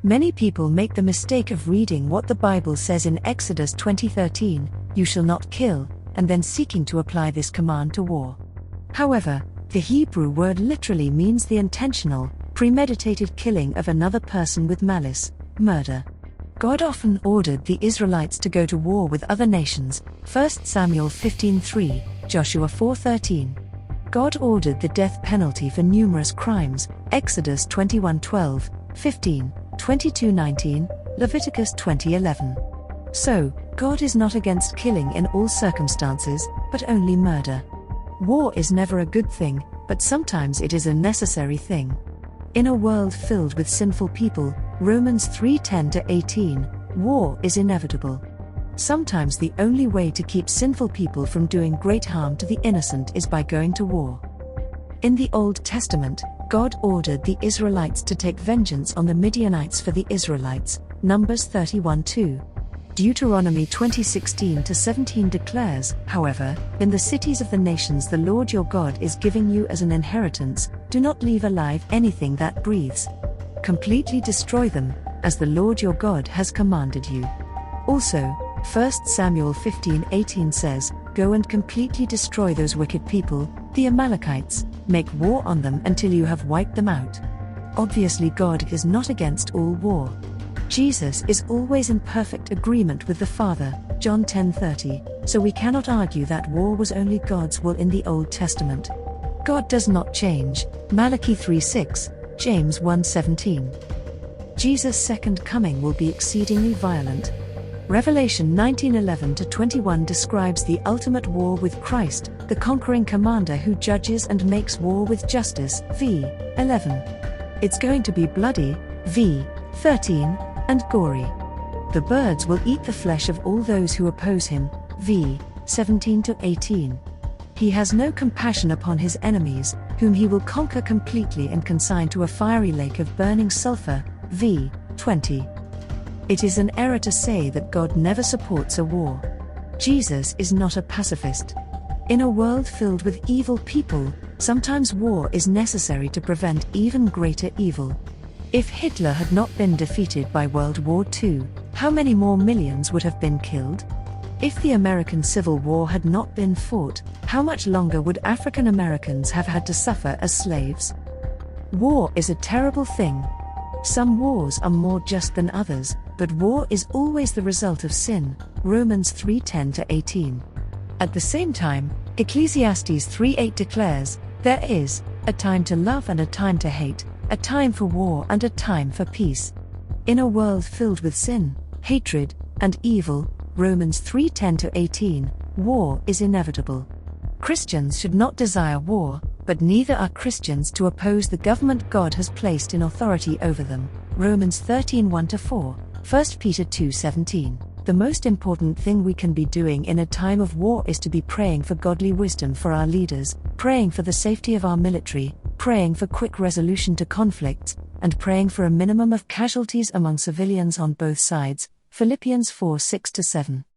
Many people make the mistake of reading what the Bible says in Exodus 20:13, "You shall not kill," and then seeking to apply this command to war. However, the Hebrew word literally means the intentional, premeditated killing of another person with malice, murder. God often ordered the Israelites to go to war with other nations, 1 Samuel 15:3, Joshua 4:13. God ordered the death penalty for numerous crimes, Exodus 21:12, 15, 22:19, Leviticus 20:11. So, God is not against killing in all circumstances, but only murder. War is never a good thing, but sometimes it is a necessary thing. In a world filled with sinful people, Romans 3:10-18, war is inevitable. Sometimes the only way to keep sinful people from doing great harm to the innocent is by going to war. In the Old Testament, God ordered the Israelites to take vengeance on the Midianites for the Israelites, Numbers 31:2. Deuteronomy 20:16-17 declares, however, "In the cities of the nations the Lord your God is giving you as an inheritance, do not leave alive anything that breathes. Completely destroy them, as the Lord your God has commanded you." Also, 1 Samuel 15:18 says, "Go and completely destroy those wicked people, the Amalekites, make war on them until you have wiped them out." Obviously God is not against all war. Jesus is always in perfect agreement with the Father, John 10:30, so we cannot argue that war was only God's will in the Old Testament. God does not change, Malachi 3:6, James 1:17. Jesus' second coming will be exceedingly violent. Revelation 19:11-21 describes the ultimate war with Christ, the conquering commander who judges and makes war with justice, v. 11. It's going to be bloody, v. 13, and gory. The birds will eat the flesh of all those who oppose him, v. 17-18. He has no compassion upon his enemies, whom he will conquer completely and consign to a fiery lake of burning sulfur, v. 20. It is an error to say that God never supports a war. Jesus is not a pacifist. In a world filled with evil people, sometimes war is necessary to prevent even greater evil. If Hitler had not been defeated by World War II, how many more millions would have been killed? If the American Civil War had not been fought, how much longer would African Americans have had to suffer as slaves? War is a terrible thing. Some wars are more just than others, but war is always the result of sin, Romans 3:10-18. At the same time, Ecclesiastes 3:8 declares, "There is a time to love and a time to hate, a time for war and a time for peace." In a world filled with sin, hatred, and evil, Romans 3:10-18, war is inevitable. Christians should not desire war, but neither are Christians to oppose the government God has placed in authority over them, Romans 13:1-4, 1 Peter 2:17. The most important thing we can be doing in a time of war is to be praying for godly wisdom for our leaders, praying for the safety of our military, praying for quick resolution to conflicts, and praying for a minimum of casualties among civilians on both sides, Philippians 4:6-7.